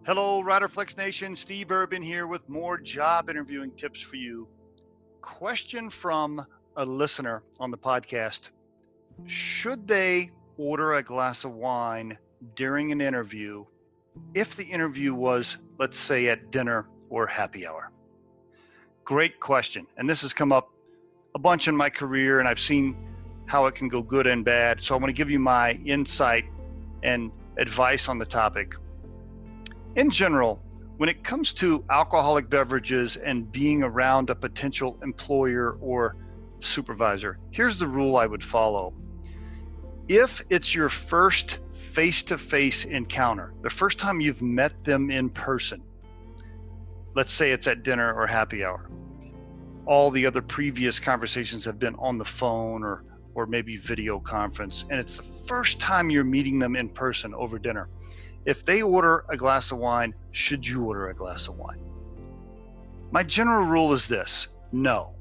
Hello, Riderflex Nation. Steve Urban here with more job interviewing tips for you. Question from a listener on the podcast. Should they order a glass of wine during an interview if the interview was, let's say, at dinner or happy hour? Great question. And this has come up a bunch in my career, and I've seen how it can go good and bad. So I want to give you my insight and advice on the topic. In general, when it comes to alcoholic beverages and being around a potential employer or supervisor, here's the rule I would follow. If it's your first face-to-face encounter, the first time you've met them in person, let's say it's at dinner or happy hour, all the other previous conversations have been on the phone or maybe video conference, and it's the first time you're meeting them in person over dinner. If they order a glass of wine, should you order a glass of wine? My general rule is this: no.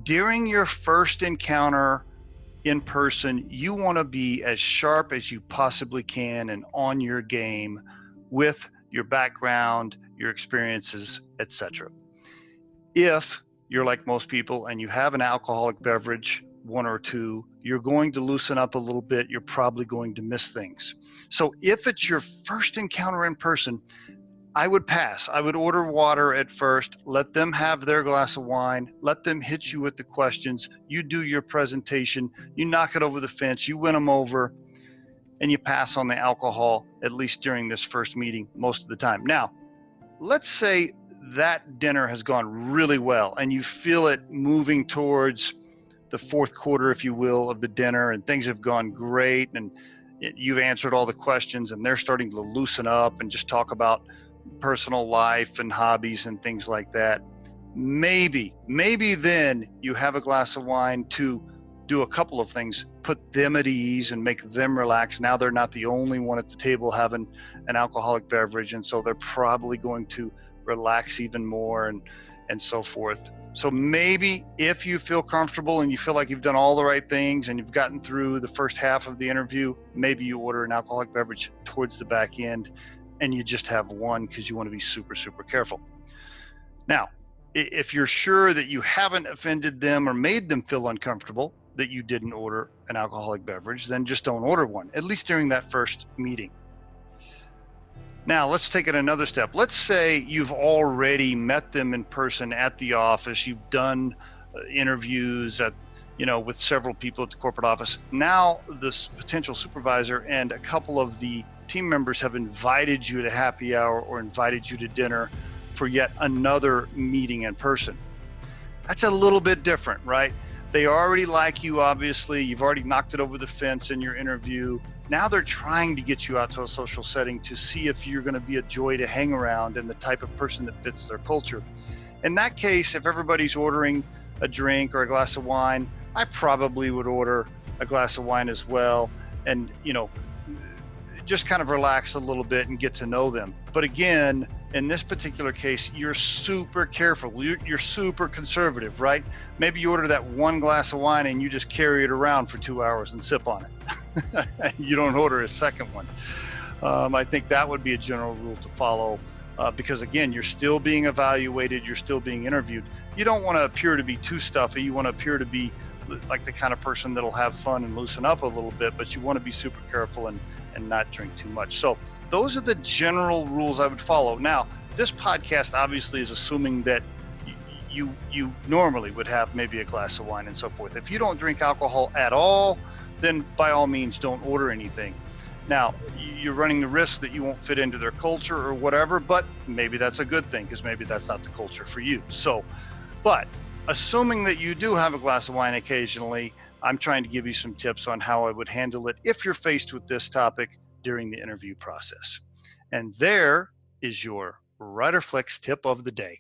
During your first encounter in person, you want to be as sharp as you possibly can and on your game with your background, your experiences, etc. If you're like most people and you have an alcoholic beverage, one or two, you're going to loosen up a little bit. You're probably going to miss things. So if it's your first encounter in person, I would pass. I would order water at first, let them have their glass of wine, let them hit you with the questions. You do your presentation, you knock it over the fence, you win them over, and you pass on the alcohol, at least during this first meeting most of the time. Now, let's say that dinner has gone really well and you feel it moving towards the fourth quarter, if you will, of the dinner, and things have gone great, and you've answered all the questions, and they're starting to loosen up and just talk about personal life and hobbies and things like that. Maybe then you have a glass of wine to do a couple of things: put them at ease and make them relax. Now they're not the only one at the table having an alcoholic beverage, and so they're probably going to relax even more and so forth. So maybe if you feel comfortable and you feel like you've done all the right things and you've gotten through the first half of the interview, maybe you order an alcoholic beverage towards the back end and you just have one because you want to be super, super careful. Now, if you're sure that you haven't offended them or made them feel uncomfortable that you didn't order an alcoholic beverage, then just don't order one, at least during that first meeting. Now, let's take it another step. Let's say you've already met them in person at the office. You've done interviews with several people at the corporate office. Now, this potential supervisor and a couple of the team members have invited you to happy hour or invited you to dinner for yet another meeting in person. That's a little bit different, right? They already like you, obviously. You've already knocked it over the fence in your interview. Now they're trying to get you out to a social setting to see if you're going to be a joy to hang around and the type of person that fits their culture. In that case, if everybody's ordering a drink or a glass of wine, I probably would order a glass of wine as well, and just kind of relax a little bit and get to know them. But again, in this particular case, you're super careful. You're super conservative, right? Maybe you order that one glass of wine and you just carry it around for 2 hours and sip on it. You don't order a second one. I think that would be a general rule to follow because, again, you're still being evaluated. You're still being interviewed. You don't want to appear to be too stuffy. You want to appear to be like the kind of person that'll have fun and loosen up a little bit, but you want to be super careful and not drink too much. So those are the general rules I would follow. Now, this podcast obviously is assuming that you normally would have maybe a glass of wine and so forth. If you don't drink alcohol at all, then by all means don't order anything. Now, you're running the risk that you won't fit into their culture or whatever, but maybe that's a good thing because maybe that's not the culture for you. So, but assuming that you do have a glass of wine occasionally, I'm trying to give you some tips on how I would handle it if you're faced with this topic during the interview process. And there is your Riderflex tip of the day.